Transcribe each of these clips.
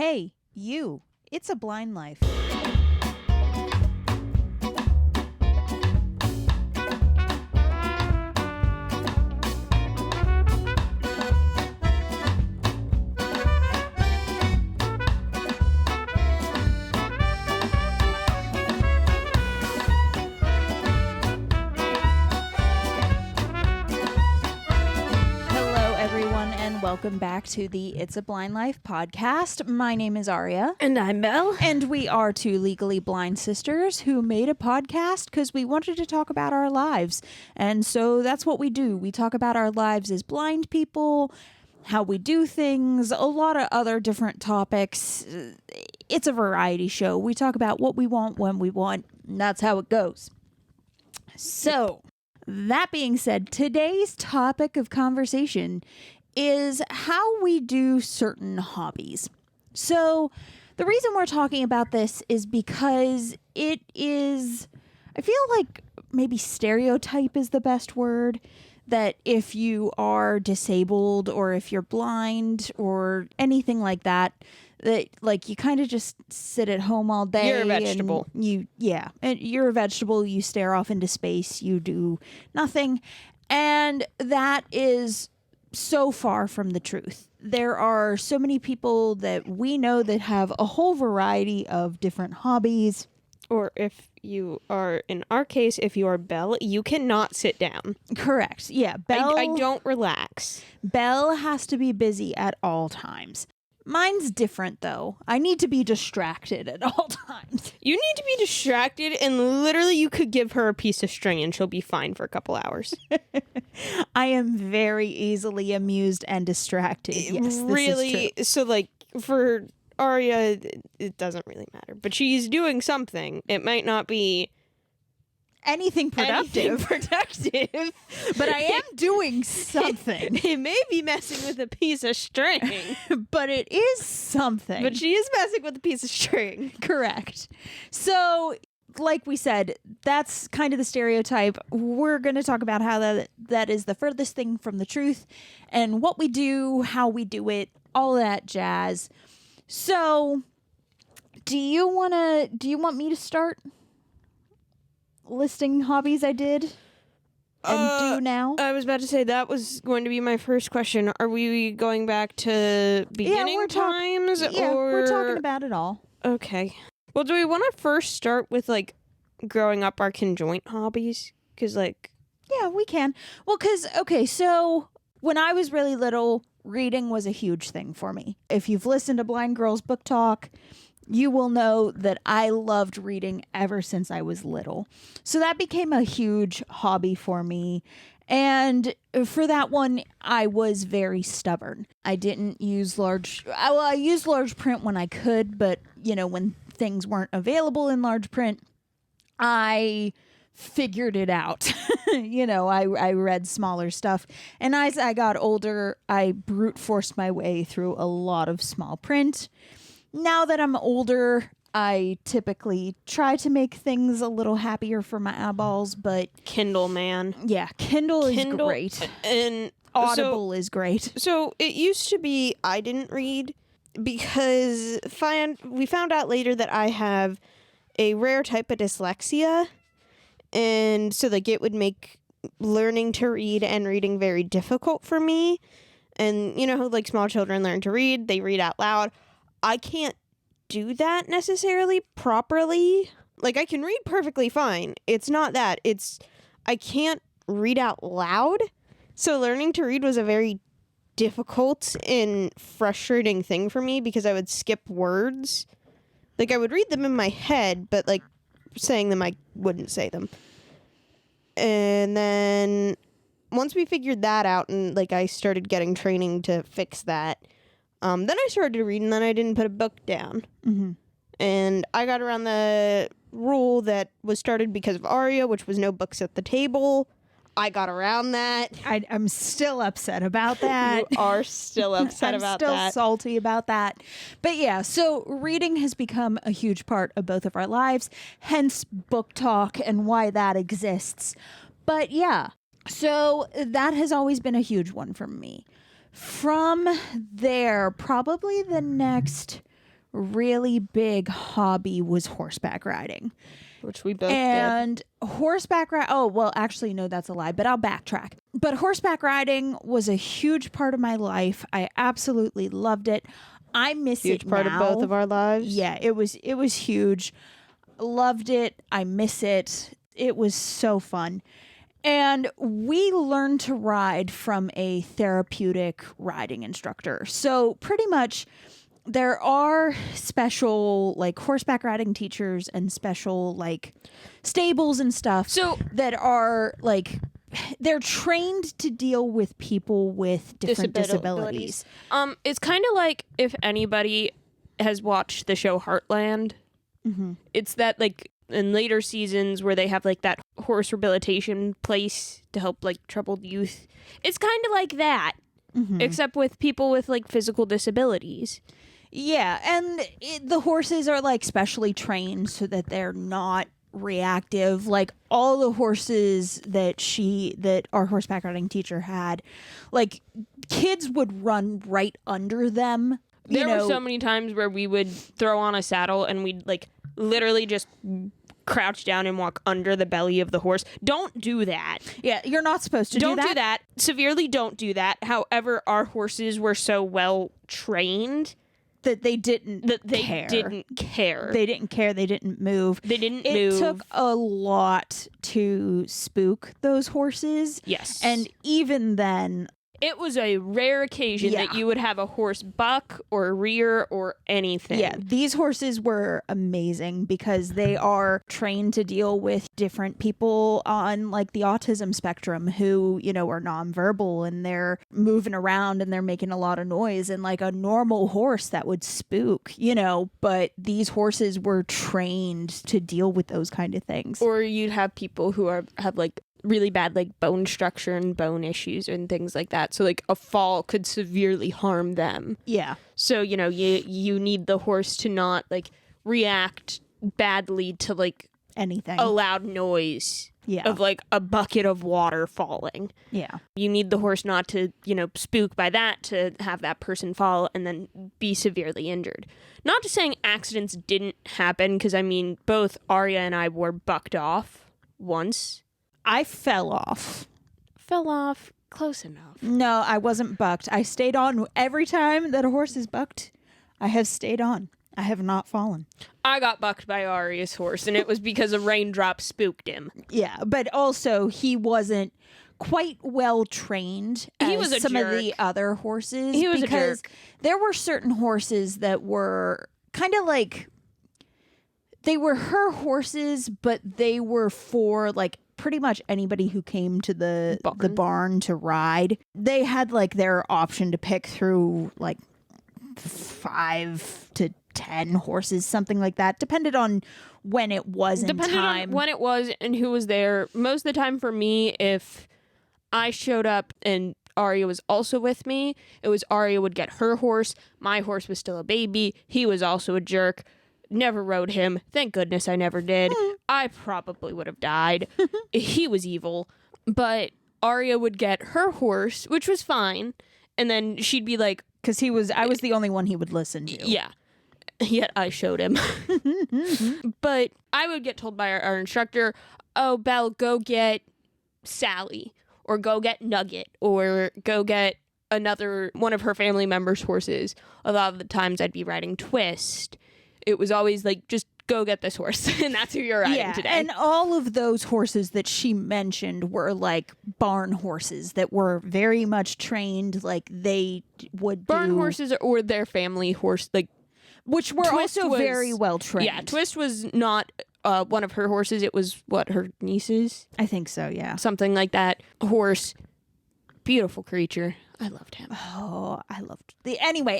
Hey, you. It's a blind life. Welcome back to the It's a Blind Life podcast. My name is Aria. And I'm Belle. And we are two legally blind sisters who made a podcast because we wanted to talk about our lives. And so that's what we do. We talk about our lives as blind people, how we do things, a lot of other different topics. It's a variety show. We talk about what we want, when we want, and that's how it goes. So, that being said, today's topic of conversation is how we do certain hobbies. So the reason we're talking about this is because it is, I feel like maybe stereotype is the best word, that if you are disabled or if you're blind or anything like that, that like you kind of just sit at home all day. You're a vegetable. And you're a vegetable. You stare off into space. You do nothing. And that is so far from the truth. There are so many people that we know that have a whole variety of different hobbies. Or if you are, in our case, if you are Belle, you cannot sit down. Correct. Yeah. Belle, I don't relax. Belle has to be busy at all times. Mine's different, though. I need to be distracted at all times. You need to be distracted, and literally you could give her a piece of string and she'll be fine for a couple hours. I am very easily amused and distracted. Yes, really, this is true. So like for Aria, it doesn't really matter. But she's doing something. It might not be anything productive. But I am doing something. It may be messing with a piece of string. But it is something. But she is messing with a piece of string. Correct. So, like we said, that's kind of the stereotype. We're going to talk about how that is the furthest thing from the truth and what we do, how we do it, all that jazz. So, do you want me to start listing hobbies I did and do now? I was about to say that was going to be my first question. Are we going back to beginning times? We're talking about it all. Okay. Well, do we want to first start with like growing up our conjoint hobbies? Because like... Yeah, we can. Well, because, okay, so when I was really little, reading was a huge thing for me. If you've listened to Blind Girls Book Talk, you will know that I loved reading ever since I was little. So that became a huge hobby for me. And for that one, I was very stubborn. I didn't use I used large print when I could, but, when things weren't available in large print, I figured it out. I read smaller stuff. And as I got older, I brute forced my way through a lot of small print. Now that I'm older, I typically try to make things a little happier for my eyeballs, but... Kindle, man. Yeah, Kindle is great. And Audible is great. So it used to be I didn't read because we found out later that I have a rare type of dyslexia. And so like it would make learning to read and reading very difficult for me. And like small children learn to read, they read out loud. I can't do that necessarily properly. Like I can read perfectly fine. It's not that. I can't read out loud. So learning to read was a very difficult and frustrating thing for me because I would skip words. Like I would read them in my head, but like saying them, I wouldn't say them. And then once we figured that out and like I started getting training to fix that, then I started to read and then I didn't put a book down. Mm-hmm. And I got around the rule that was started because of Aria, which was no books at the table. I got around that. I'm still upset about that. You are still upset about that. I'm still salty about that. But yeah, so reading has become a huge part of both of our lives, hence book talk and why that exists. But yeah, so that has always been a huge one for me. From there, probably the next really big hobby was horseback riding. Which we both did. And horseback riding, oh, well, actually, no, that's a lie, but I'll backtrack. But horseback riding was a huge part of my life. I absolutely loved it. I miss it now. Huge part of both of our lives. Yeah, it was huge. Loved it. I miss it. It was so fun. And we learned to ride from a therapeutic riding instructor. So pretty much there are special like horseback riding teachers and special like stables and stuff that are like they're trained to deal with people with different disabilities. It's kind of like if anybody has watched the show Heartland. Mm-hmm. It's that like in later seasons where they have like that horse rehabilitation place to help like troubled youth. It's kind of like that, except with people with like physical disabilities. Yeah, and the horses are like specially trained so that they're not reactive. Like all the horses that our horseback riding teacher had, like kids would run right under them. There were so many times where we would throw on a saddle and we'd like literally just crouch down and walk under the belly of the horse. Don't do that. Yeah, you're not supposed to do that. Don't do that. Severely don't do that. However, our horses were so well trained that they didn't care. They didn't care. They didn't move. It It took a lot to spook those horses. Yes. And even then, it was a rare occasion that you would have a horse buck or rear or anything. Yeah, these horses were amazing because they are trained to deal with different people on like the autism spectrum who, are nonverbal and they're moving around and they're making a lot of noise, and like a normal horse that would spook, but these horses were trained to deal with those kind of things. Or you'd have people who have like really bad like bone structure and bone issues and things like that, so like a fall could severely harm them. Yeah, so you need the horse to not like react badly to like anything, a loud noise of like a bucket of water falling. Yeah, you need the horse not to spook by that, to have that person fall and then be severely injured. Not just saying accidents didn't happen, because I mean both Arya and I were bucked off once. I fell off. Close enough. No, I wasn't bucked. I stayed on. Every time that a horse is bucked, I have stayed on. I have not fallen. I got bucked by Arya's horse, and it was because a raindrop spooked him. Yeah, but also he wasn't quite well trained as he was a some jerk. of the other horses. He was because a jerk. There were certain horses that were kind of like, they were her horses, but they were for like pretty much anybody who came to the barn to ride. They had like their option to pick through like 5 to 10 horses, something like that. Depended on when it was in Depended time. on when it was and who was there. Most of the time for me, if I showed up and Arya was also with me, it was Arya would get her horse. My horse was still a baby. He was also a jerk. Never rode him. Thank goodness I never did. I probably would have died. He was evil. But Arya would get her horse, which was fine. And then she'd be like... Because I was the only one he would listen to. Yeah. Yet I showed him. But I would get told by our instructor, oh, Belle, go get Sally. Or go get Nugget. Or go get another one of her family members' horses. A lot of the times I'd be riding Twist. It was always like, just go get this horse. And that's who you're riding today. And all of those horses that she mentioned were like barn horses that were very much trained. Like they would barn horses or their family horse, like, which were Twist also was very well trained. Yeah, Twist was not one of her horses. It was her nieces? I think so, yeah. Something like that. Horse. Beautiful creature. I loved him. Oh, I loved anyway,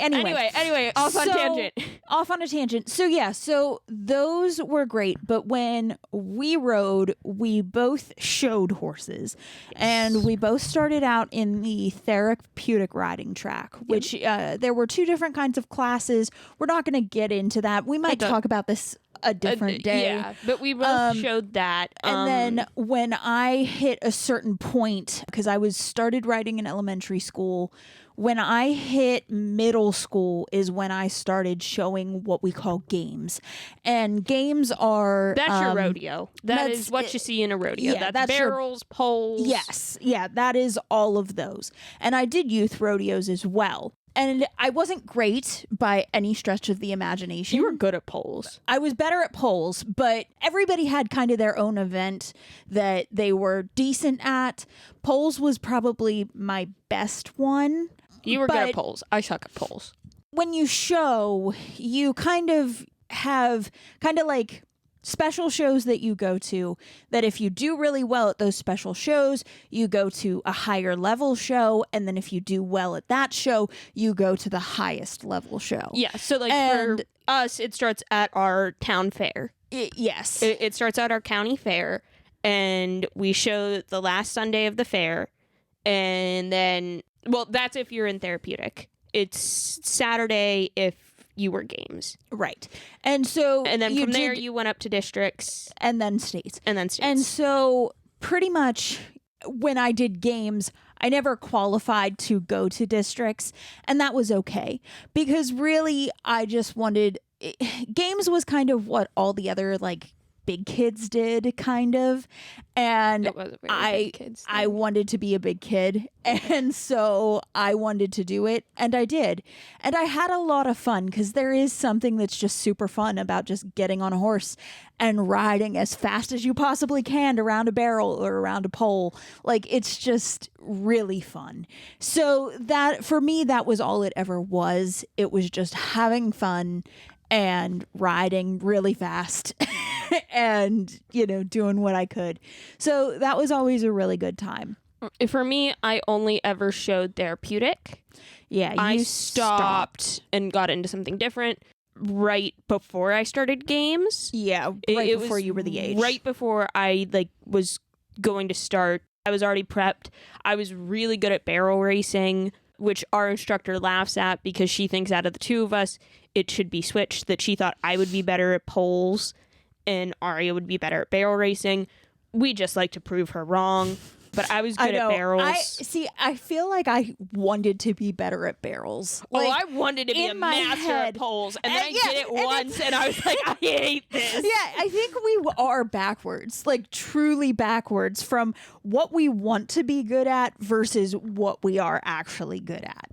off on a tangent. So those were great, but when we rode, we both showed horses. Yes. And we both started out in the therapeutic riding track, which there were 2 different kinds of classes. We're not going to get into that. We might talk about this a different day. Yeah, but we both showed that. And then when I hit a certain point, because I started writing in elementary school, when I hit middle school is when I started showing what we call games. And games are... That's your rodeo. That is what you see in a rodeo. Yeah, that's barrels, poles. Yes. Yeah, that is all of those. And I did youth rodeos as well. And I wasn't great by any stretch of the imagination. You were good at poles. I was better at poles, but everybody had kind of their own event that they were decent at. Poles was probably my best one. You were good at poles. I suck at poles. When you show, you kind of have like special shows that you go to, that if you do really well at those special shows, you go to a higher level show, and then if you do well at that show, you go to the highest level show. Yeah, so like for us, it starts at our town fair. Yes. It starts at our county fair, and we show the last Sunday of the fair, and then, well, that's if you're in therapeutic. It's Saturday if you were games. Right. And so... And then from there, you went up to districts. And then states. And so pretty much when I did games, I never qualified to go to districts. And that was okay. Because really, I just wanted... Games was kind of what all the other, like, big kids did, kind of. And it was a very big kids thing. I wanted to be a big kid, and so I wanted to do it, and I did. And I had a lot of fun, because there is something that's just super fun about just getting on a horse and riding as fast as you possibly can around a barrel or around a pole. Like, it's just really fun. So that, for me, that was all it ever was. It was just having fun and riding really fast and, doing what I could. So that was always a really good time. For me, I only ever showed therapeutic. Yeah, I stopped and got into something different right before I started games. Yeah, right before you were the age. Right before I was going to start. I was already prepped. I was really good at barrel racing, which our instructor laughs at because she thinks out of the two of us, it should be switched, that she thought I would be better at poles and Aria would be better at barrel racing. We just like to prove her wrong. But I was good at barrels. I feel like I wanted to be better at barrels. Like, I wanted to be a master at poles. And then I did it once and I was like, I hate this. Yeah, I think we are backwards, like truly backwards from what we want to be good at versus what we are actually good at.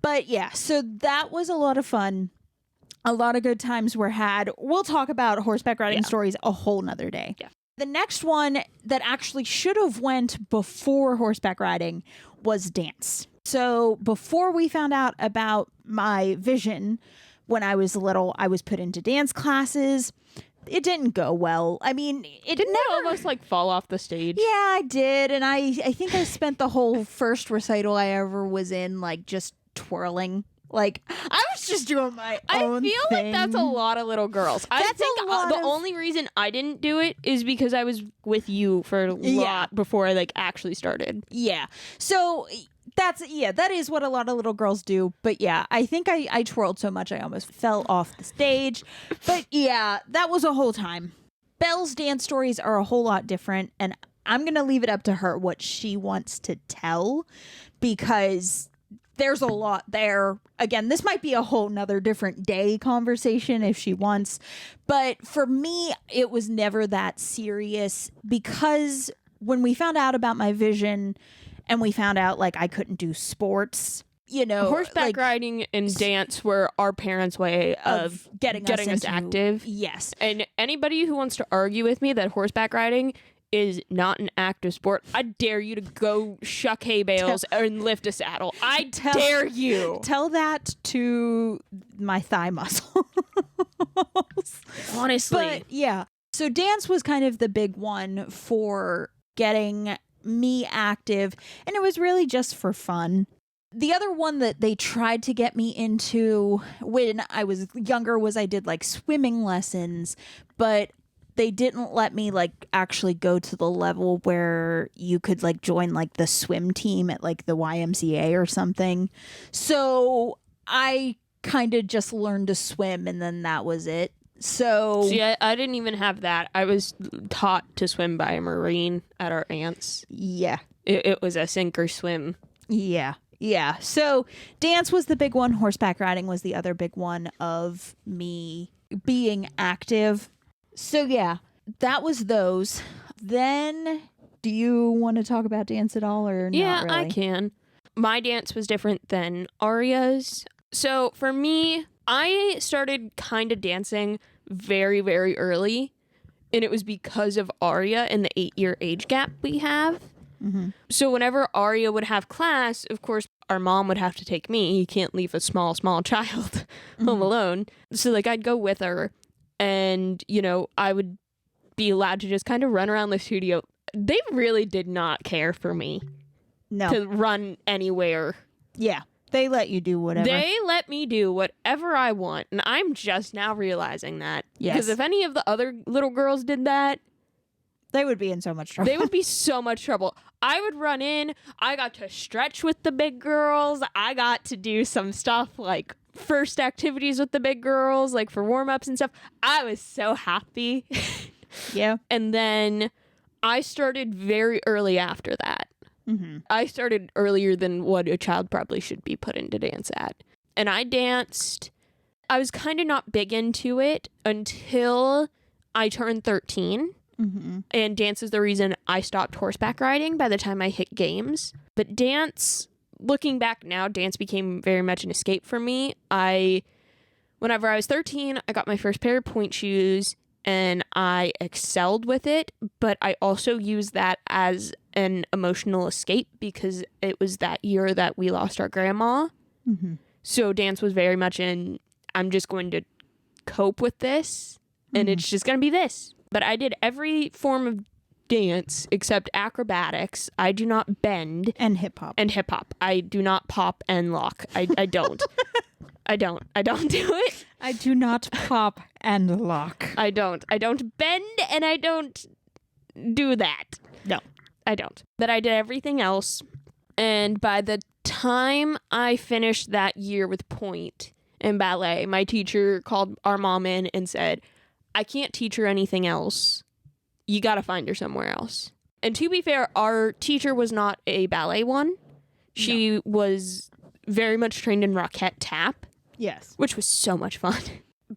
But yeah, so that was a lot of fun. A lot of good times were had. We'll talk about horseback riding stories a whole nother day. Yeah. The next one that actually should have went before horseback riding was dance. So before we found out about my vision, when I was little, I was put into dance classes. It didn't go well. I mean, it didn't almost fall off the stage. Yeah, I did. And I think I spent the whole first recital I ever was in, just twirling. I was just doing my own thing. I feel like that's a lot of little girls. I think the only reason I didn't do it is because I was with you for a lot before I actually started. Yeah. So that is what a lot of little girls do. But yeah, I think I twirled so much I almost fell off the stage. But yeah, that was a whole time. Belle's dance stories are a whole lot different, and I'm going to leave it up to her what she wants to tell, because there's a lot there. Again, this might be a whole nother different day conversation if she wants. But for me, it was never that serious, because when we found out about my vision and we found out I couldn't do sports, horseback riding and dance were our parents' way of getting us active. Yes. And anybody who wants to argue with me that horseback riding is not an active sport, I dare you to go shuck hay bales and lift a saddle. I dare you. Tell that to my thigh muscles. Honestly. But yeah. So dance was kind of the big one for getting me active, and it was really just for fun. The other one that they tried to get me into when I was younger was I did swimming lessons, but they didn't let me actually go to the level where you could join the swim team at the YMCA or something. So I kind of just learned to swim, and then that was it. So See, I didn't even have that. I was taught to swim by a Marine at our aunt's. yeah. It was a sink or swim. Yeah. Yeah. So dance was the big one. Horseback riding was the other big one of me being active. So yeah, that was those. Then do you want to talk about dance at all or Yeah, not really? I can. My dance was different than Arya's. So for me, I started kind of dancing very, very early. And it was because of Arya and the 8-year age gap we have. Mm-hmm. So whenever Arya would have class, of course, our mom would have to take me. You can't leave a small child home alone. So like I'd go with her and, you know, I would be allowed to just kind of run around the studio. They really did not care for me No. to run anywhere. Yeah. They let you do whatever. They let me do whatever I want. And I'm just now realizing that. Yes. Because if any of the other little girls did that, They would be in so much trouble. they would be so much trouble. I would run in. I got to stretch with the big girls. I got to do some stuff like first activities with the big girls, like for warm-ups and stuff. I was so happy. Yeah. And then I started very early after that. Mm-hmm. I started earlier than what a child probably should be put into dance at. And I danced. I was kind of not big into it until I turned 13. Mm-hmm. And dance is the reason I stopped horseback riding by the time I hit games. But dance, looking back now, dance became very much an escape for me. Whenever I was 13, I got my first pair of point shoes and I excelled with it. But I also used that as an emotional escape because it was that year that we lost our grandma. Mm-hmm. So dance was very much I'm just going to cope with this and it's just going to be this. But I did every form of dance except acrobatics. I do not bend. And hip hop. And hip hop. I do not pop and lock. I don't. I don't do it. I do not pop and lock. I don't bend and I don't do that. No. I don't. But I did everything else. And by the time I finished that year with pointe in ballet, my teacher called our mom in and said, I can't teach her anything else. You got to find her somewhere else. And to be fair, our teacher was not a ballet one. She was very much trained in Rockette tap, Yes. which was so much fun.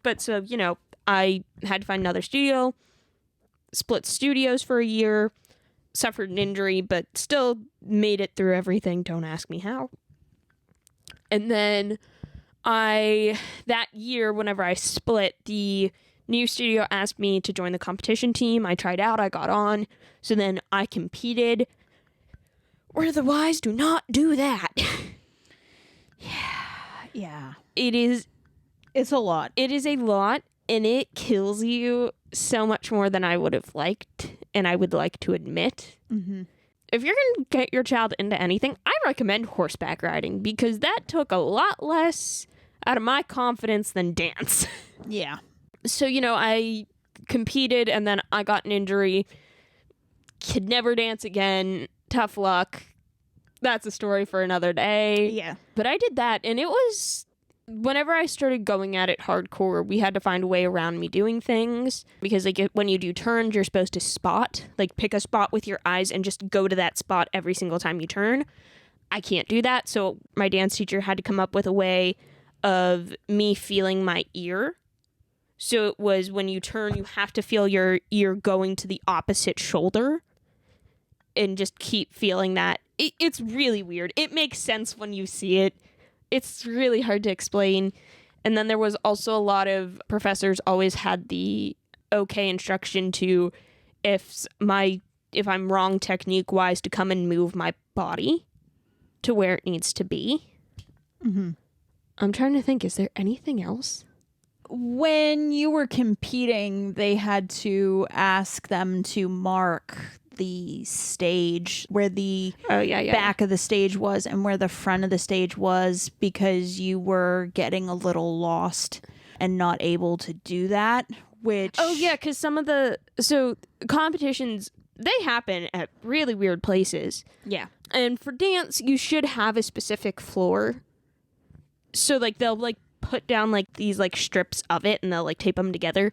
But so, you know, I had to find another studio, split studios for a year, suffered an injury, but still made it through everything. Don't ask me how. And then that year, whenever I split, the new studio asked me to join the competition team. I tried out, I got on. So then I competed. Where the wise do not do that. Yeah. It's a lot. It is a lot, and it kills you so much more than I would have liked, and I would like to admit. Mm-hmm. If you're going to get your child into anything, I recommend horseback riding because that took a lot less out of my confidence than dance. Yeah. So, you know, I competed and then I got an injury. Could never dance again. Tough luck. That's a story for another day. Yeah. But I did that and it was... Whenever I started going at it hardcore, we had to find a way around me doing things because like when you do turns, you're supposed to spot, like pick a spot with your eyes and just go to that spot every single time you turn. I can't do that. So my dance teacher had to come up with a way of me feeling my ear. So it was when you turn, you have to feel your ear going to the opposite shoulder and just keep feeling that. It's really weird. It makes sense when you see it. It's really hard to explain. And then there was also a lot of professors always had the okay instruction to, if I'm wrong technique wise, to come and move my body to where it needs to be. Mm-hmm. I'm trying to think, is there anything else? When you were competing, they had to ask them to mark the stage where the back of the stage was and where the front of the stage was because you were getting a little lost and not able to do that, which... Oh, yeah, because some of the... So, competitions, they happen at really weird places. Yeah. And for dance, you should have a specific floor. So, like, they'll, like, put down like these like strips of it and they'll like tape them together.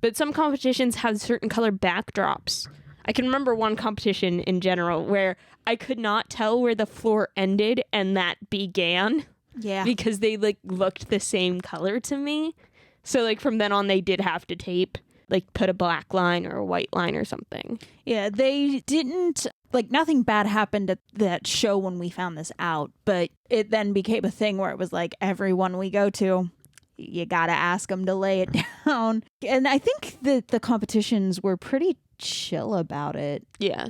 But some competitions have certain color backdrops. I can remember one competition in general where I could not tell where the floor ended and that began. Yeah. Because they like looked the same color to me. So like from then on they did have to tape, like put a black line or a white line or something. Yeah, they didn't, like, nothing bad happened at that show when we found this out, but it then became a thing where it was like everyone we go to, you gotta ask them to lay it down. And I think that the competitions were pretty chill about it. Yeah.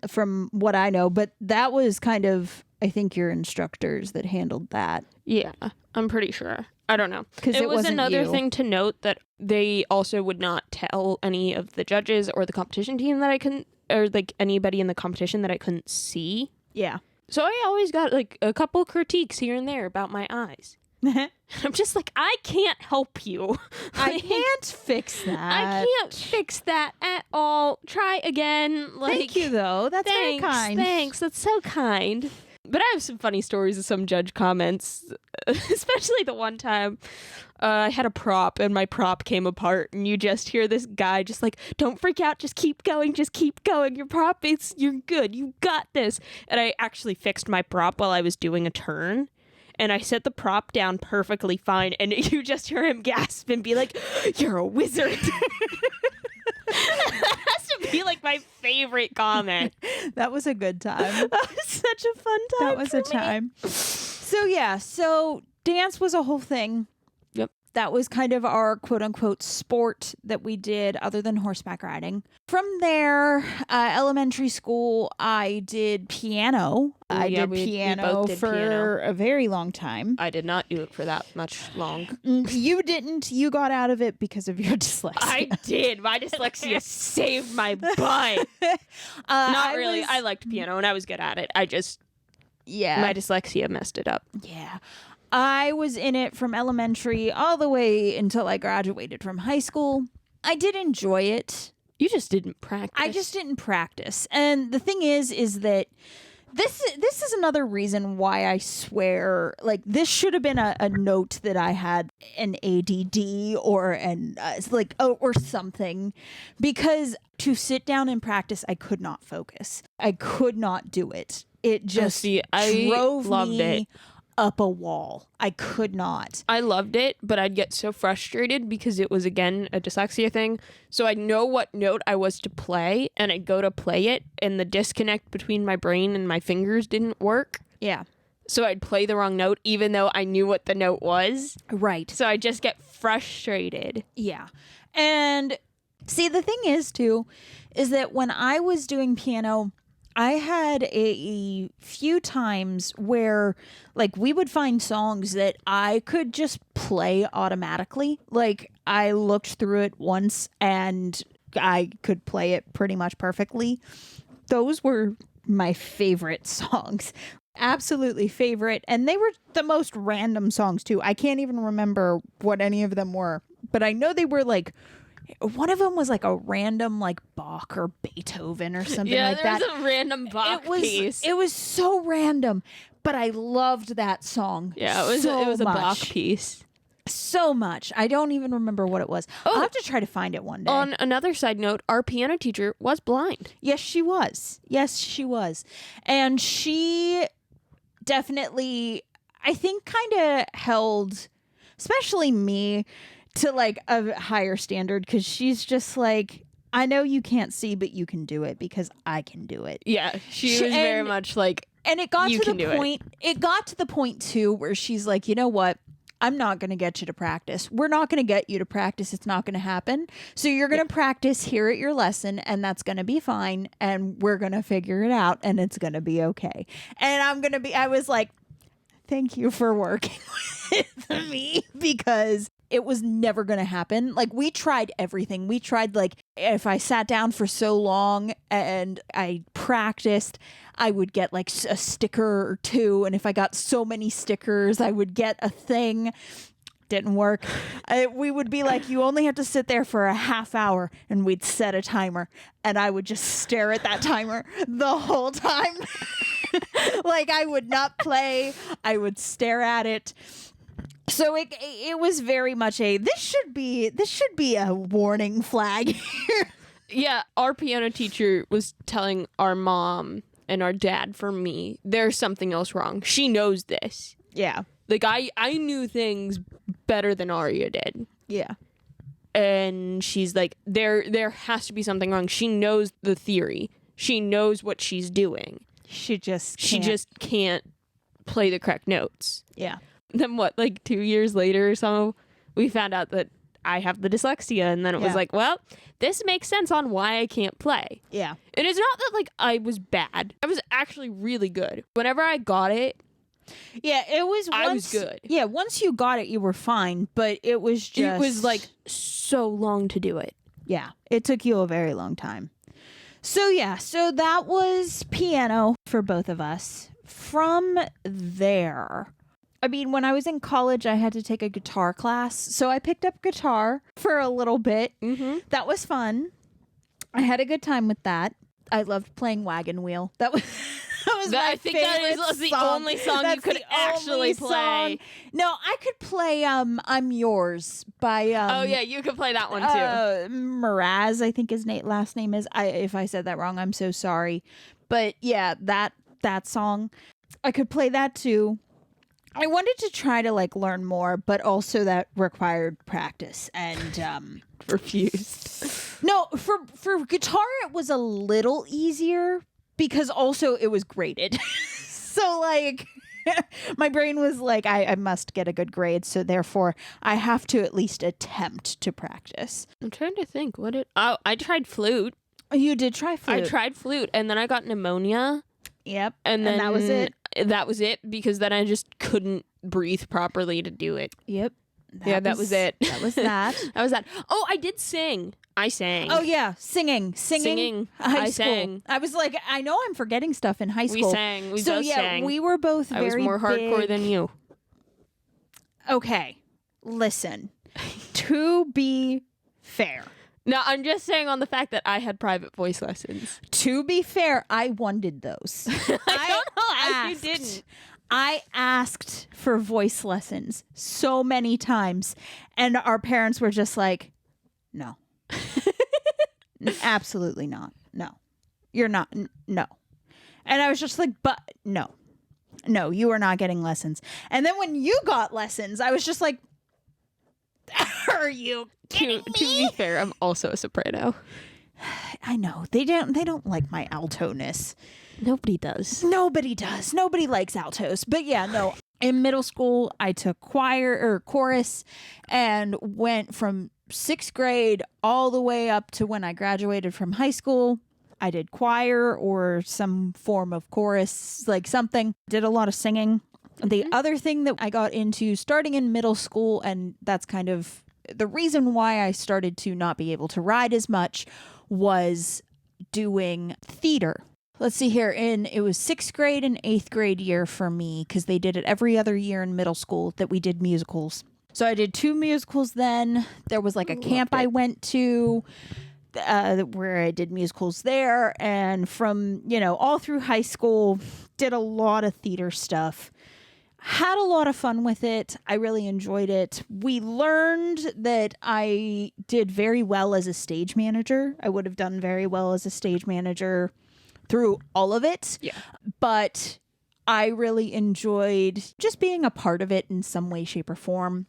From what I know, but that was kind of, I think, your instructors that handled that. Yeah, I'm pretty sure. I don't know. Because it was wasn't another you. thing to note that they also would not tell any of the judges or the competition team that I couldn't, or like anybody in the competition that I couldn't see. Yeah. So I always got like a couple critiques here and there about my eyes. I'm just like, I can't help you. I can't fix that. I can't fix that at all. Try again. Like, Thank you, though. That's very kind. Thanks. That's so kind. But I have some funny stories of some judge comments, especially the one time I had a prop and my prop came apart and you just hear this guy just like, don't freak out, just keep going, your prop, you're good, you got this. And I actually fixed my prop while I was doing a turn and I set the prop down perfectly fine and you just hear him gasp and be like, you're a wizard. That has to be like my favorite comment. That was a good time. That was such a fun time. That was a time. So yeah, so dance was a whole thing. Yep. That was kind of our quote unquote sport that we did other than horseback riding. From there, elementary school, I did piano. I did piano both did for piano. a very long time. I did not do it for that much long. You didn't. You got out of it because of your dyslexia. I did. My dyslexia saved my butt. Not really. I liked piano and I was good at it. I just, my dyslexia messed it up. Yeah. I was in it from elementary all the way until I graduated from high school. I did enjoy it. You just didn't practice. I just didn't practice. And the thing is that this is another reason why I swear, like, this should have been a note that I had an ADD or or something, because to sit down and practice, I could not focus. I could not do it. It just drove me up a wall. I could not. I loved it, but I'd get so frustrated because it was, again, a dyslexia thing. So I'd know what note I was to play, and I'd go to play it, and the disconnect between my brain and my fingers didn't work. Yeah. So I'd play the wrong note, even though I knew what the note was. Right. So I'd just get frustrated. Yeah. And see, the thing is, too, is that when I was doing piano, I had a few times where, like, we would find songs that I could just play automatically. Like, I looked through it once and I could play it pretty much perfectly. Those were my favorite songs. Absolutely favorite. And they were the most random songs, too. I can't even remember what any of them were. But I know they were, like, one of them was like a random like Bach or Beethoven or something like that. Yeah, there was a random Bach piece. It was so random, but I loved that song. Yeah, it was a Bach piece. So much. I don't even remember what it was. I'll have to try to find it one day. On another side note, our piano teacher was blind. Yes, she was. And she definitely, I think, kind of held, especially me, to like a higher standard, because she's just like, I know you can't see, but you can do it because I can do it. Yeah, she was very much like, and it got you to can the do point. It got to the point too where she's like, you know what? I'm not going to get you to practice. We're not going to get you to practice. It's not going to happen. So you're going to practice here at your lesson, and that's going to be fine. And we're going to figure it out, and it's going to be okay. And I was like, thank you for working with me, because it was never going to happen. Like, we tried everything. We tried, like, if I sat down for so long and I practiced, I would get like a sticker or two. And if I got so many stickers, I would get a thing. Didn't work. We would be like, you only have to sit there for a half hour, and we'd set a timer, and I would just stare at that timer the whole time. Like, I would not play. I would stare at it. So it was very much this should be a warning flag here. Yeah, our piano teacher was telling our mom and our dad, for me, there's something else wrong. She knows this. Yeah. Like, I knew things better than Aria did. Yeah. And she's like, there has to be something wrong. She knows the theory. She knows what she's doing. She just can't play the correct notes. Yeah. Then what, like 2 years later or so, we found out that I have the dyslexia, and then it was like, well, this makes sense on why I can't play. Yeah. And it's not that like I was bad. I was actually really good. Whenever I got it, yeah, I was good. Yeah, once you got it, you were fine, but it was like so long to do it. Yeah, it took you a very long time. So that was piano for both of us. From there, I mean, when I was in college, I had to take a guitar class. So I picked up guitar for a little bit. Mm-hmm. That was fun. I had a good time with that. I loved playing Wagon Wheel. That was my I think that is the only song you could actually play. No, I could play I'm Yours by oh yeah, you could play that one too. Mraz, I think his last name is. If I said that wrong, I'm so sorry. But yeah, that song, I could play that too. I wanted to try to like learn more, but also that required practice and refused. No, for guitar it was a little easier because also it was graded. So like my brain was like, I must get a good grade, so therefore I have to at least attempt to practice. I'm trying to think I tried flute. You did try flute. I tried flute and then I got pneumonia. Yep. And then that was it. That was it because then I just couldn't breathe properly to do it. Yep. That was it. That was that. That was that. Oh, I did sing. I sang. Oh yeah, singing. I sang. I was like, I know I'm forgetting stuff in high school. We sang. We both sang. We were both I was more hardcore than you. Okay, listen. To be fair. No, I'm just saying on the fact that I had private voice lessons. To be fair, I wanted those. I don't know how you didn't. I asked for voice lessons so many times, and our parents were just like, no. Absolutely not. No. You're not. No. And I was just like, but no. No, you are not getting lessons. And then when you got lessons, I was just like, are you kidding me? To be fair, I'm also a soprano. I know. They don't like my altoness. Nobody does. Nobody does. Nobody likes altos. But yeah, no. In middle school, I took chorus and went from 6th grade all the way up to when I graduated from high school. I did choir or some form of chorus, like something. Did a lot of singing. The other thing that I got into starting in middle school, and that's kind of the reason why I started to not be able to ride as much, was doing theater. Let's see here. It was 6th grade and 8th grade year for me because they did it every other year in middle school that we did musicals. So I did 2 musicals then. There was like a camp I went to where I did musicals there. And from, all through high school, did a lot of theater stuff. Had a lot of fun with it. I really enjoyed it. We learned that I did very well as a stage manager. I would have done very well as a stage manager through all of it. Yeah. But I really enjoyed just being a part of it in some way, shape, or form.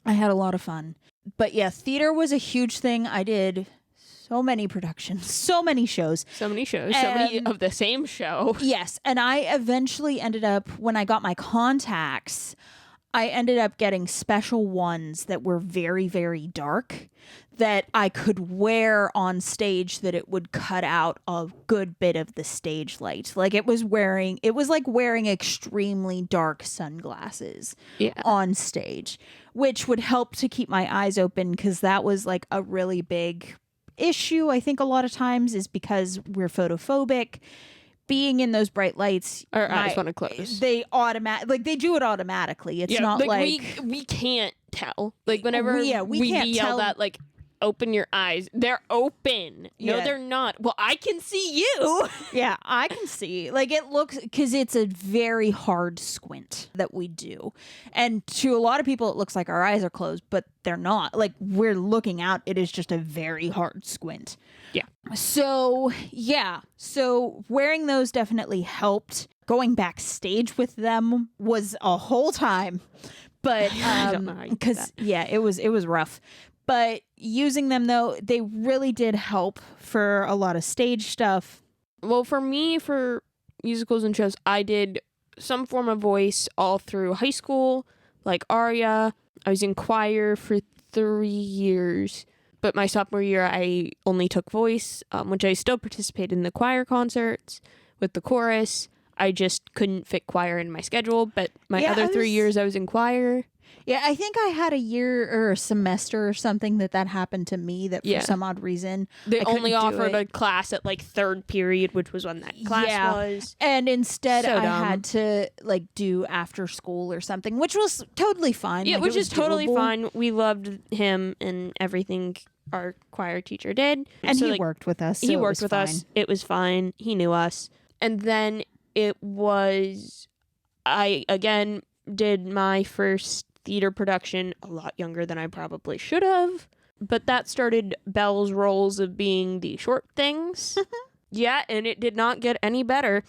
I had a lot of fun. But yeah, theater was a huge thing. I did so many productions, so many shows. So many of the same show. Yes. And I eventually ended up, when I got my contacts, I ended up getting special ones that were very, very dark that I could wear on stage, that it would cut out a good bit of the stage light. Like it was like wearing extremely dark sunglasses on stage, which would help to keep my eyes open, because that was like a really big issue. I think a lot of times is because we're photophobic. Being in those bright lights, our eyes want to close. They do it automatically. It's not like we can't tell. Like whenever we we can't yell tell that, like open your eyes. They're open. No, Yeah. they're not. Well, I can see you. Yeah, I can see. Like, it looks, because it's a very hard squint that we do. And to a lot of people, it looks like our eyes are closed, but they're not. Like, we're looking out. It is just a very hard squint. Yeah. So, yeah. So, wearing those definitely helped. Going backstage with them was a whole time. But, I don't know how you do because, that. yeah, it was rough. But using them, though, they really did help for a lot of stage stuff. Well, for me, for musicals and shows, I did some form of voice all through high school, like aria. I was in choir for 3 years, but my sophomore year, I only took voice, which I still participated in the choir concerts with the chorus. I just couldn't fit choir in my schedule, but my Yeah, other 3 years, I was in choir. Yeah, I think I had a year or a semester or something that happened to me that for Yeah. some odd reason They I couldn't only do offered it. a class at like third period, which was when that class Yeah. was. And instead So I dumb. had to like do after school or something, which was totally fine. Yeah, Like, which it is was totally doable. fine. We loved him and everything our choir teacher did. And So, he like, worked with us. he so it worked was with fine. us. It was fine. He knew us. And then it was, I again did my first theater production a lot younger than I probably should have. But that started Belle's roles of being the short things. Yeah, and it did not get any better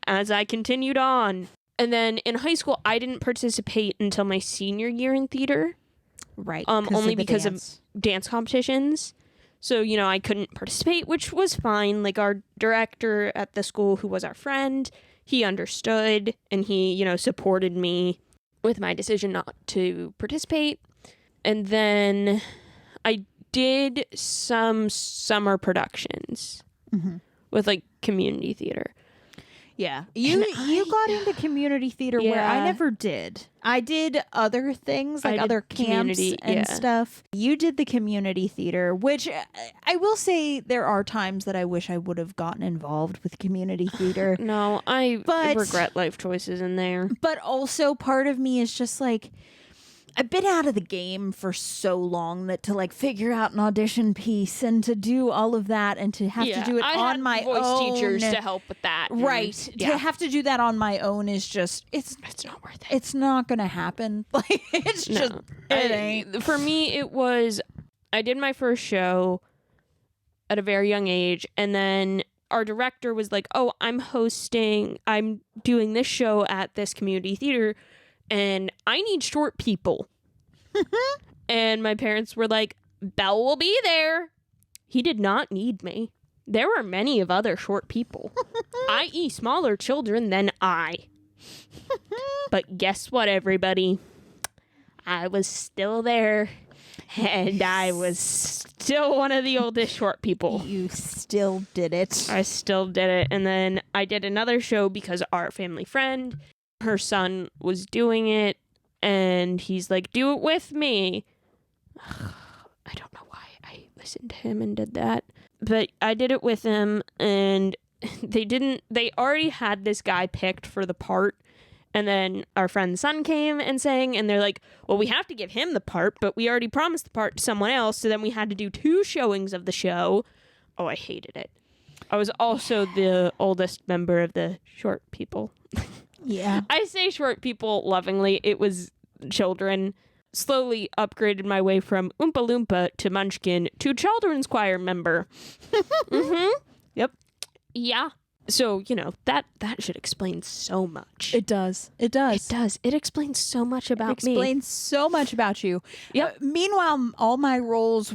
as I continued on. And then in high school, I didn't participate until my senior year in theater. Right. Only because of dance. dance competitions. So, you know, I couldn't participate, which was fine. Like, our director at the school, who was our friend, he understood and he, you know, supported me with my decision not to participate. And then I did some summer productions Mhm. with, like, community theater. Yeah. You got into community theater where I Yeah. never did. I did other things, I like did other camps community, and yeah. stuff. You did the community theater, which I will say there are times that I wish I would have gotten involved with community theater. No, I But- regret life choices in there. But also part of me is just like, I've been out of the game for so long that to like figure out an audition piece and to do all of that and to have to do it I on had my voice own. teachers to help with that. and Right. Yeah. To have to do that on my own is just, It's not worth it. it's not going to happen. Like, it's just, it ain't. For me, it was, I did my first show at a very young age, and then our director was like, oh, I'm doing this show at this community theater, and I need short people. And my parents were like, Belle will be there. He did not need me. There were many of other short people, i.e. smaller children than I. But guess what, everybody? I was still there, and I was still one of the oldest short people. You still did it. I still did it. And then I did another show because our family friend, her son was doing it, and he's like, do it with me. I don't know why I listened to him and did that. But I did it with him, and they already had this guy picked for the part. And then our friend's son came and sang, and they're like, well, we have to give him the part, but we already promised the part to someone else. So then we had to do 2 showings of the show. Oh, I hated it. I was also the oldest member of the short people. Yeah. I say short people lovingly. It was children. Slowly upgraded my way from Oompa Loompa to Munchkin to children's choir member. Yep. Yeah. So, you know, that should explain so much. It does. It does. It does. It explains so much It about me. explains so much about you. Yep. Meanwhile, all my roles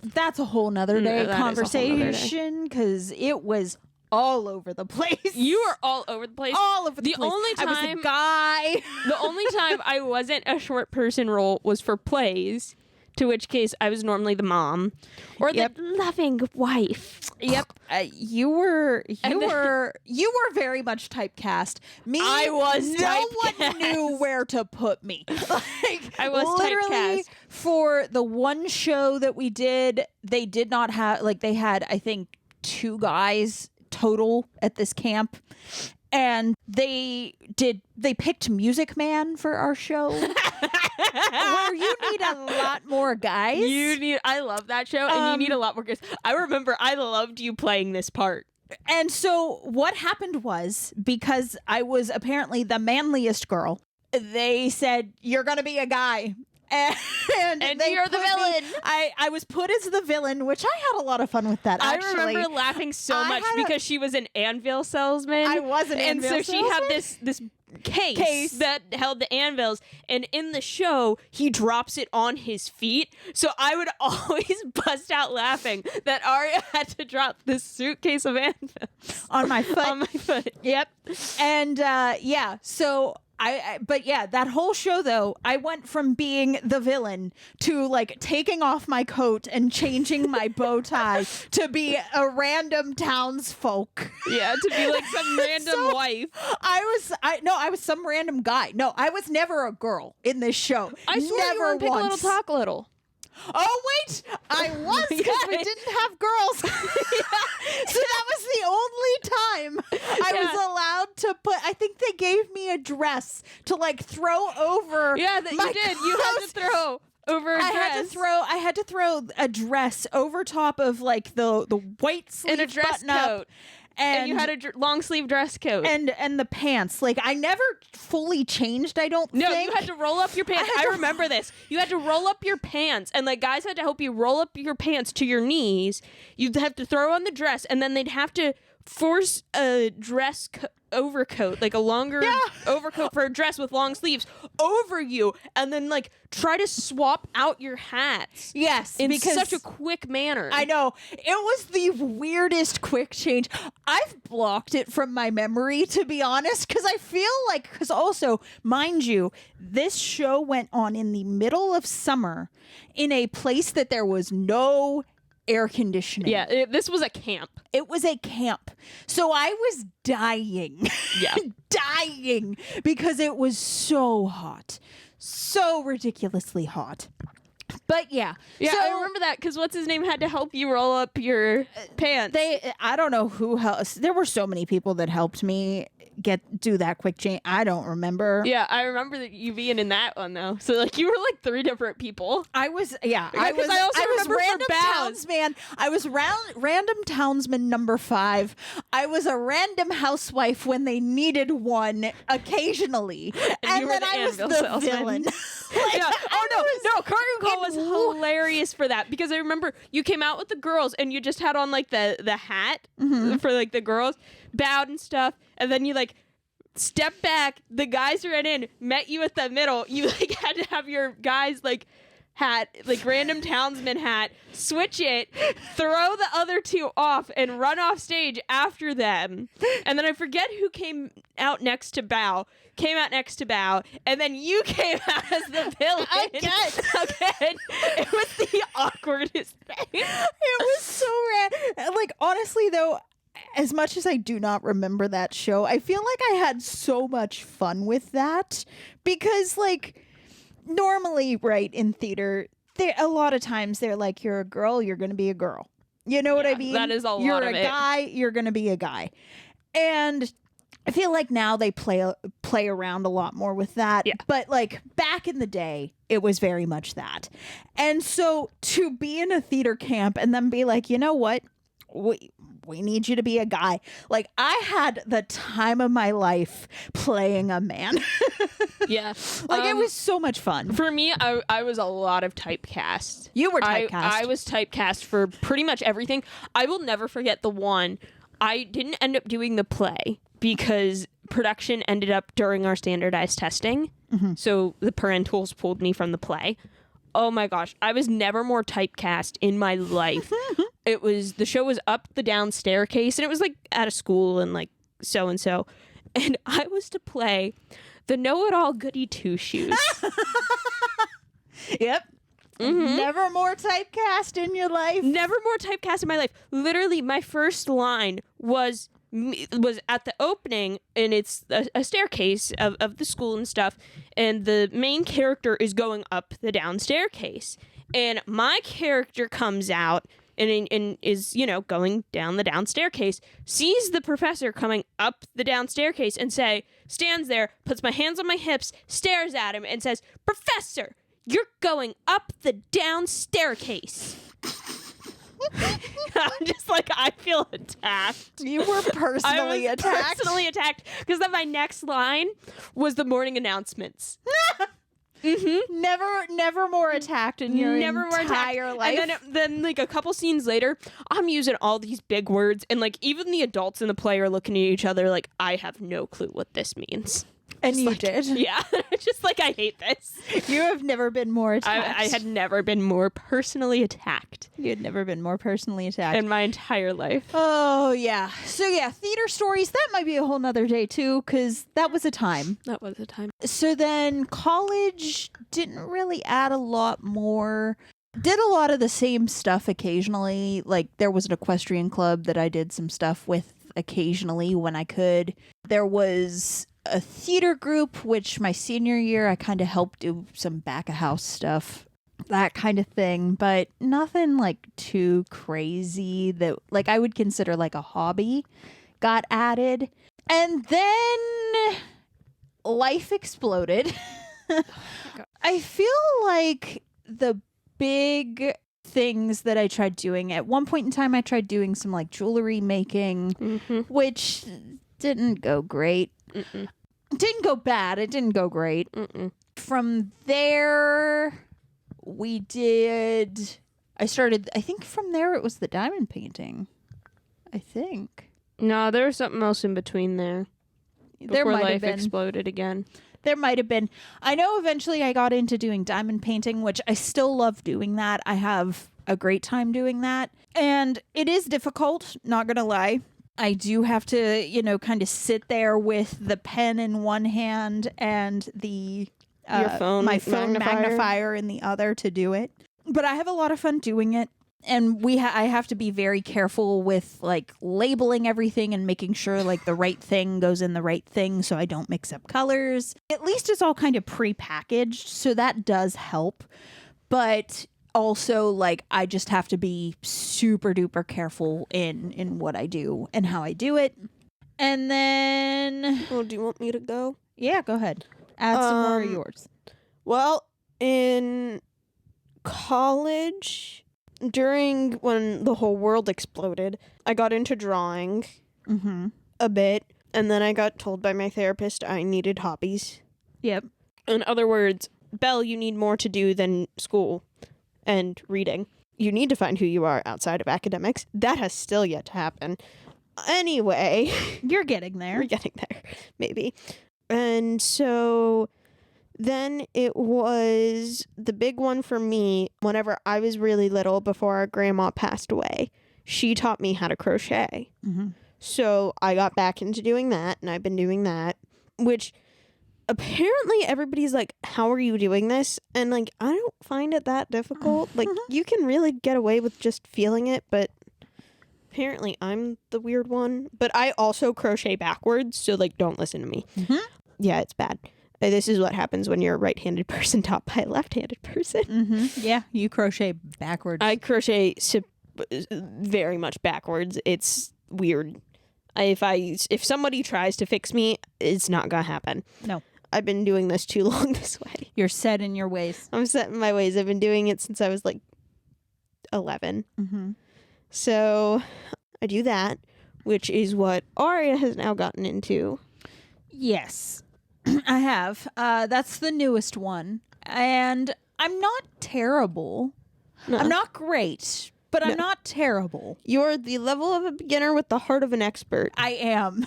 that's a whole nother day that is a whole nother day. conversation because it was all over the place. You are all over the place. all over the place. only I was time- a guy. The only time I wasn't a short person role was for plays, to which case I was normally the mom or Yep. the loving wife. Yep. You were And then- very much typecast. Me, I was no one typecast. knew where to put me. Like, I was literally typecast. for the one show that we did, they did not have, like, they had, I think, 2 guys total at this camp, and they picked Music Man for our show. Where you need a lot more guys. I love that show, and you need a lot more guys. I remember I loved you playing this part. And so what happened was, because I was apparently the manliest girl, they said, you're going to be a guy. And they you're the villain. I was put as the villain, which I had a lot held with that, actually. I remember laughing so much because she was an anvil salesman. I was an anvil salesman. And so she had this case that held the anvils, and in the show he drops it on his feet, so I would always bust out laughing that Arya had to drop this suitcase of anvils on my foot. Yep. And so but that whole show, though, I went from being the villain to like taking off my coat and changing my bow tie to be a random townsfolk. Yeah, to be like some random wife. I was some random guy. No, I was never a girl in this show. I swear you were Pick Little Talk Little. Oh, wait, I was, because we didn't have girls. So that was the only time I was allowed to put, I think they gave me a dress to like throw over. Yeah, that you did. You had to throw over a dress. I had to throw a dress over top of like the white sleeve and a dress button coat. Up. And you had a long sleeve dress coat. And the pants. Like, I never fully changed, I don't think. No, you had to roll up your pants. I remember this. You had to roll up your pants, and like guys had to help you roll up your pants to your knees. You'd have to throw on the dress, and then they'd have to force a dress overcoat, like a longer overcoat for a dress with long sleeves, over you, and then like try to swap out your hats. Yes, in because such a quick manner. I know. It was the weirdest quick change. I've blocked it from my memory, to be honest, because I feel like, because also, mind you, this show went on in the middle of summer in a place that there was no air conditioning. Yeah, this was a camp. It was a camp. So I was dying. Yeah. Dying because it was so hot. So ridiculously hot. But yeah. Yeah, so, I remember that because what's his name had to help you roll up your pants. I don't know who helped. There were so many people that helped me do that quick change. I don't remember. Yeah, I remember that you being in that one though. So like you were like 3 different people. I was random townsman. I was random townsman number 5. I was a random housewife when they needed one occasionally, and then I was the villain. Yeah. Oh no, Curtain Call was hilarious for that because I remember you came out with the girls and you just had on like the hat for like the girls, bowed and stuff, and then you like stepped back. The guys ran in, met you at the middle. You like had to have your guys like hat, like random townsman hat, switch it, throw the other 2 off, and run off stage after them. And then I forget who came out next to Bao. And then you came out as the villain. Again. It was the awkwardest thing. It was so rad. Like, honestly, though, as much as I do not remember that show, I feel like I had so much fun with that because, like, normally, right, in theater, a lot of times they're like, you're a girl, you're going to be a girl. You know what I mean? That is a lot of it. You're a guy, you're going to be a guy. And I feel like now they play around a lot more with that. Yeah. But like back in the day, it was very much that. And so to be in a theater camp and then be like, you know what? We need you to be a guy. Like, I had the time of my life playing a man. Yeah. It was so much fun. For me, I was a lot of typecast. You were typecast. I was typecast for pretty much everything. I will never forget the one. I didn't end up doing the play because production ended up during our standardized testing. Mm-hmm. So the parentals pulled me from the play. Oh my gosh. I was never more typecast in my life. The show was up the down staircase and it was like at a school and like so-and-so. And I was to play the know-it-all goody two-shoes. Yep. Mm-hmm. Never more typecast in your life. Never more typecast in my life. Literally, my first line was at the opening, and it's a staircase of the school and stuff, and the main character is going up the down staircase, and my character comes out and is, going down the down staircase, sees the professor coming up the down staircase and stands there, puts my hands on my hips, stares at him and says, "Professor, you're going up the down staircase." I'm just like, I feel attacked. You were personally attacked. Personally attacked because then my next line was the morning announcements. Mm-hmm. Never more attacked in your entire life. And then like a couple scenes later, I'm using all these big words, and like even the adults in the play are looking at each other like, I have no clue what this means. And you did. Yeah. Just like, I hate this. You have never been more attacked. I had never been more personally attacked. You had never been more personally attacked. In my entire life. Oh, yeah. So, yeah, theater stories, that might be a whole nother day, too, because that was a time. That was a time. So then college didn't really add a lot more. Did a lot of the same stuff occasionally. Like, there was an equestrian club that I did some stuff with occasionally when I could. There was a theater group, which my senior year I kind of helped do some back of house stuff, that kind of thing, but nothing like too crazy that like I would consider like a hobby got added. And then life exploded. I feel like the big things that I tried doing, at one point in time I tried doing some like jewelry making, which didn't go great. Mm-mm. Didn't go bad. It didn't go great. Mm-mm. From there, I think from there it was the diamond painting. I think. No, there was something else in between there. There might have been. Life exploded again. There might have been. I know eventually I got into doing diamond painting, which I still love doing that. I have a great time doing that. And it is difficult, not gonna lie. I do have to, kind of sit there with the pen in one hand and the my phone magnifier in the other to do it. But I have a lot of fun doing it. And I have to be very careful with like labeling everything and making sure like the right thing goes in the right thing so I don't mix up colors. At least it's all kind of pre-packaged, so that does help. But also, like, I just have to be super duper careful in what I do and how I do it. And then... Well, do you want me to go? Yeah, go ahead. Add some more of yours. Well, in college, during when the whole world exploded, I got into drawing a bit. And then I got told by my therapist I needed hobbies. Yep. In other words, Belle, you need more to do than school and reading. You need to find who you are outside of academics. That has still yet to happen. Anyway. You're getting there. We're getting there, maybe. And so then it was the big one for me whenever I was really little before our grandma passed away. She taught me how to crochet. Mm-hmm. So I got back into doing that, and I've been doing that, which... Apparently everybody's like, how are you doing this? And like, I don't find it that difficult. Like, you can really get away with just feeling it, but apparently I'm the weird one. But I also crochet backwards, so like, don't listen to me. Mm-hmm. Yeah, it's bad. This is what happens when you're a right-handed person taught by a left-handed person. Mm-hmm. Yeah, you crochet backwards. I crochet very much backwards. It's weird. If somebody tries to fix me, it's not gonna happen. No. I've been doing this too long this way. You're set in your ways. I'm set in my ways. I've been doing it since I was like 11. Mm-hmm. So I do that, which is what Aria has now gotten into. Yes, I have. That's the newest one. And I'm not terrible. No. I'm not great, but I'm not terrible. You're the level of a beginner with the heart of an expert. I am.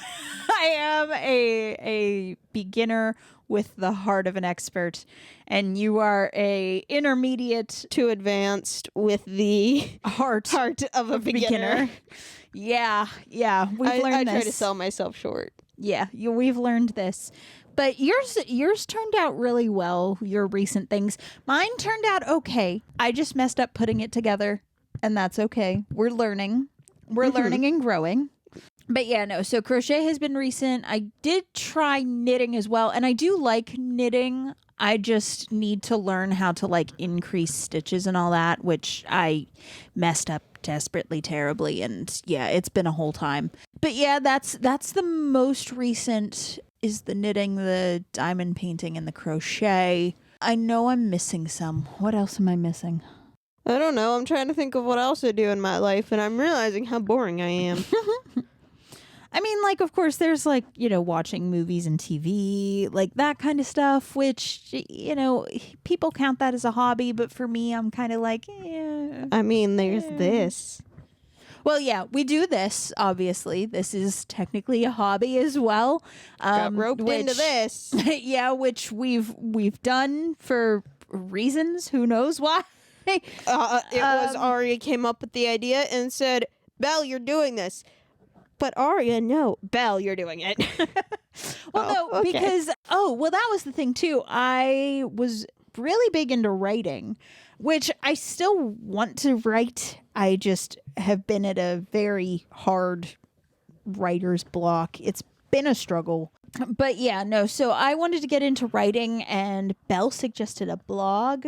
I am a beginner with the heart of an expert, and you are a intermediate to advanced with the heart of a beginner. Yeah. We've learned this. I try to sell myself short. Yeah, we've learned this. But yours turned out really well, your recent things. Mine turned out okay. I just messed up putting it together, and that's okay. We're learning. We're learning and growing. But yeah, no, so crochet has been recent. I did try knitting as well, and I do like knitting. I just need to learn how to like increase stitches and all that, which I messed up desperately terribly, and yeah, it's been a whole time. But yeah, that's the most recent, is the knitting, the diamond painting, and the crochet. I know I'm missing some. What else am I missing? I don't know. I'm trying to think of what else I do in my life, and I'm realizing how boring I am. I mean, like, of course, there's like, watching movies and TV, like that kind of stuff, which, people count that as a hobby. But for me, I'm kind of like, I mean, there's this. Well, yeah, we do this, obviously. This is technically a hobby as well. Got roped into this. Yeah, which we've done for reasons. Who knows why? It was Aria came up with the idea and said, Belle, you're doing this. But Aria, no. Belle, you're doing it. No, okay. because, that was the thing too. I was really big into writing, which I still want to write. I just have been at a very hard writer's block. It's been a struggle. But yeah, no, so I wanted to get into writing, and Belle suggested a blog.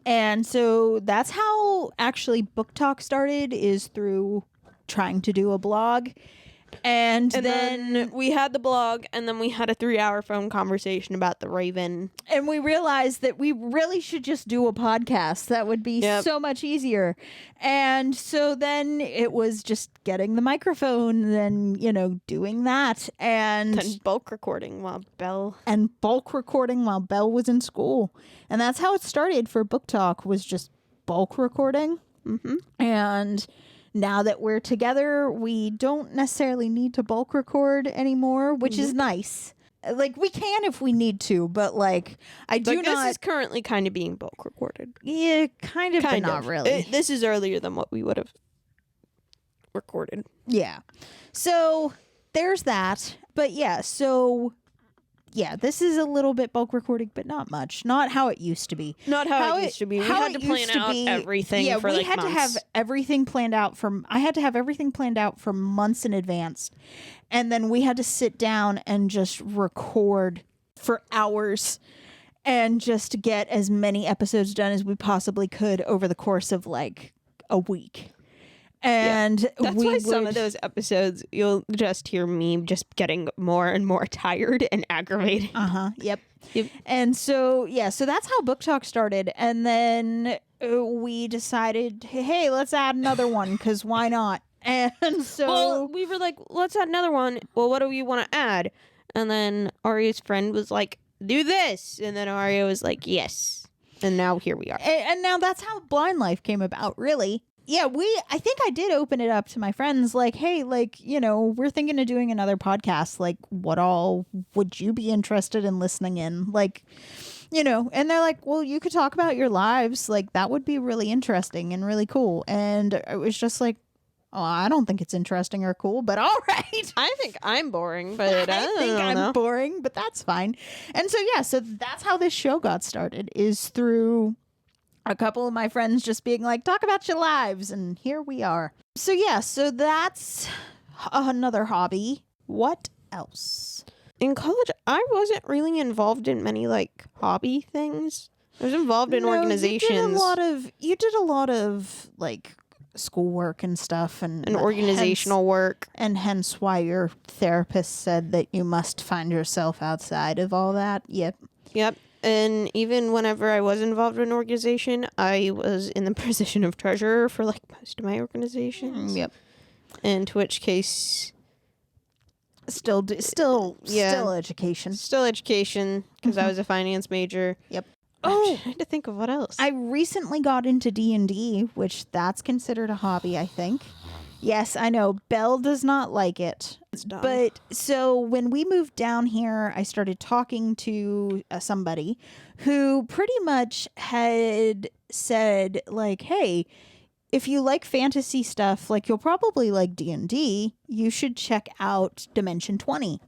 And so that's how actually Book Talk started, is through trying to do a blog. And then we had the blog, and then we had a 3-hour phone conversation about the Raven. And we realized that we really should just do a podcast. That would be so much easier. And so then it was just getting the microphone, then, doing that. And then bulk recording while Belle was in school. And that's how it started for Book Talk, was just bulk recording. Mm-hmm. And now that we're together, we don't necessarily need to bulk record anymore, which is nice. Like, we can if we need to, but like, This is currently kind of being bulk recorded. Yeah, kind of, but not really. This is earlier than what we would have recorded. Yeah. So there's that. But yeah, this is a little bit bulk recording, but not much. Not how it used to be. Not how it used to be. We had to plan out everything for like months. I had to have everything planned out for months in advance. And then we had to sit down and just record for hours and just get as many episodes done as we possibly could over the course of like a week. And that's why some of those episodes you'll just hear me just getting more and more tired and aggravated. Yep. And so so that's how Book Talk started. And then we decided, hey, let's add another one, because why not? And so we were like, let's add another one. Well, what do we want to add? And then Aria's friend was like, do this. And then Aria was like, yes. And now here we are. And now that's how Blind Life came about, really. Yeah, I think I did open it up to my friends, like, hey, like, we're thinking of doing another podcast. Like, what all would you be interested in listening in? Like, and they're like, well, you could talk about your lives. Like, that would be really interesting and really cool. And it was just like, oh, I don't think it's interesting or cool, but all right. I think I'm boring, but I think I'm boring, but that's fine. And so that's how this show got started, is through a couple of my friends just being like, talk about your lives, and here we are. So that's another hobby. What else? In college, I wasn't really involved in many like hobby things. I was involved in organizations. You did a lot of like schoolwork and stuff, and organizational work, and hence why your therapist said that you must find yourself outside of all that. Yep. And even whenever I was involved in an organization, I was in the position of treasurer for like most of my organizations. Yep. In which case, still education. Still education, because I was a finance major. Yep. Oh, I had to think of what else. I recently got into D&D, which that's considered a hobby, I think. Yes, I know. Belle does not like it. But so when we moved down here, I started talking to somebody who pretty much had said, like, hey, if you like fantasy stuff, like you'll probably like D&D, you should check out Dimension 20.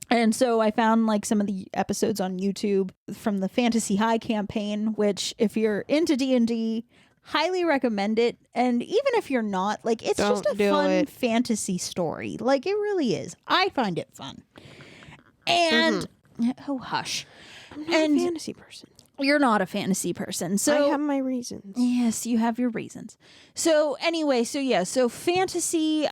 And so I found like some of the episodes on YouTube from the Fantasy High campaign, which if you're into D&D, highly recommend it. And even if you're not, like, it's just a fun fantasy story. Like, it really is. I find it fun. And oh, hush. I'm not And- a fantasy person. You're not a fantasy person. So I have my reasons. yes, you have your reasons. So anyway, so fantasy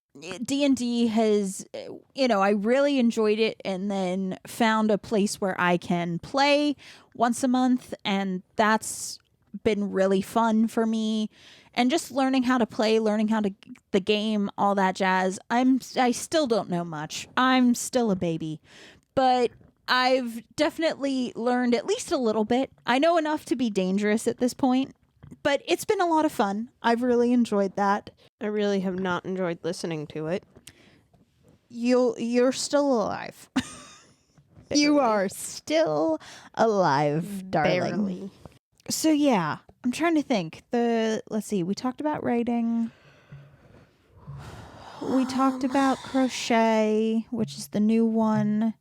D&D has, I really enjoyed it, and then found a place where I can play once a month, and that's been really fun for me. And just learning how to play, learning how to the game, all that jazz. I still don't know much. I'm still a baby, but I've definitely learned at least a little bit. I know enough to be dangerous at this point, but it's been a lot of fun. I've really enjoyed that. I really have not enjoyed listening to it. You're still alive. You are still alive, darling. Barely. So yeah, I'm trying to think. Let's see. We talked about writing. We talked about crochet, which is the new one.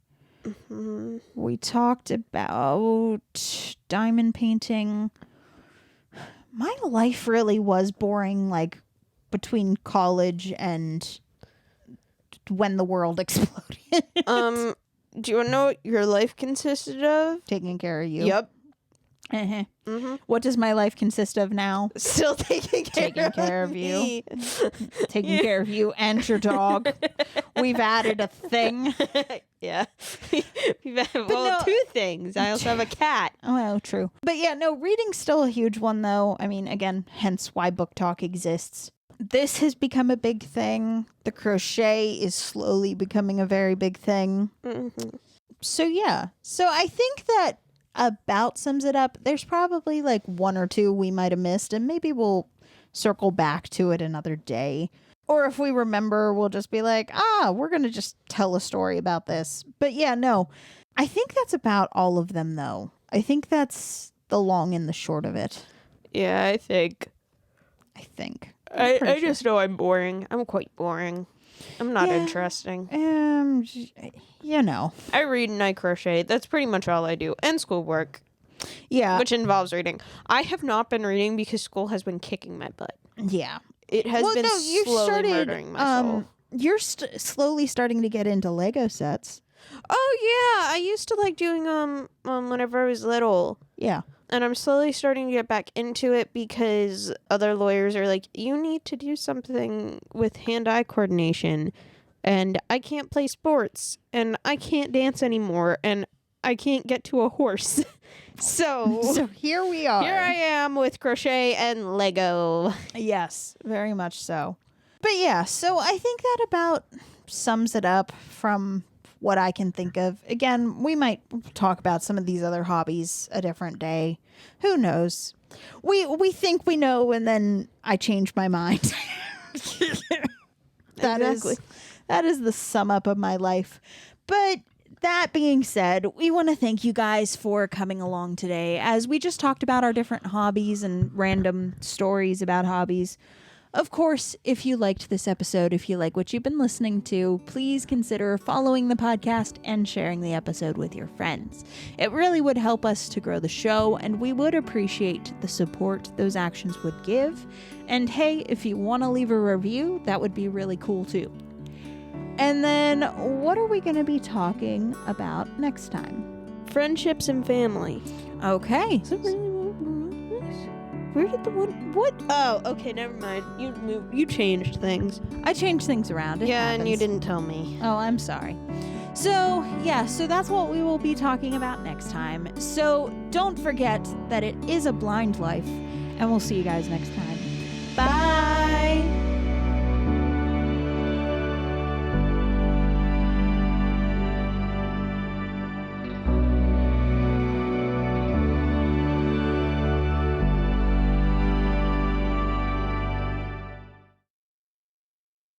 Mm-hmm. We talked about diamond painting. My life really was boring, like between college and when the world exploded. Do you want to know what your life consisted of? Taking care of you. Yep. Uh-huh. Mm-hmm. What does my life consist of now? Still taking care of you. me. Taking care of you and your dog. We've added a thing. Yeah. We've had, no- two things. I also have a cat. Oh, well, true. But yeah, no, reading's still a huge one, though. I mean, again, hence why Book Talk exists. This has become a big thing. The crochet is slowly becoming a very big thing. Mm-hmm. So yeah. So I think that about sums it up. There's probably like one or two we might have missed, and maybe we'll circle back to it another day. Or if we remember, we'll just be like, we're going to just tell a story about this. But yeah, no, I think that's about all of them, though. I think that's the long and the short of it. Yeah, I think. I'm pretty I sure. just know I'm boring. I'm quite boring. I'm not Yeah. interesting. I read and I crochet. That's pretty much all I do. And schoolwork, Yeah. which involves reading. I have not been reading because school has been kicking my butt. Yeah. It has been you slowly murdering my soul. You're slowly starting to get into Lego sets. Oh yeah, I used to like doing whenever I was little. Yeah. And I'm slowly starting to get back into it because other lawyers are like, you need to do something with hand-eye coordination. And I can't play sports. And I can't dance anymore. And I can't get to a horse. So here we are. here I am with crochet and Lego. Yes, very much so. But yeah, so I think that about sums it up from what I can think of. Again, we might talk about some of these other hobbies a different day. Who knows? We think we know, and then I change my mind. That is the sum up of my life. But that being said, we want to thank you guys for coming along today as we just talked about our different hobbies and random stories about hobbies. Of course, if you liked this episode, if you like what you've been listening to, please consider following the podcast and sharing the episode with your friends. It really would help us to grow the show, and we would appreciate the support those actions would give. And hey, if you want to leave a review, that would be really cool too. And then, what are we going to be talking about next time? Friendships and family. Okay. Is it really Where did the one? What? Oh, okay, never mind. You changed things. I changed things around. It And you happens. didn't tell me. Oh, I'm sorry. So, yeah, so that's what we will be talking about next time. So, don't forget that it is a blind life, and we'll see you guys next time.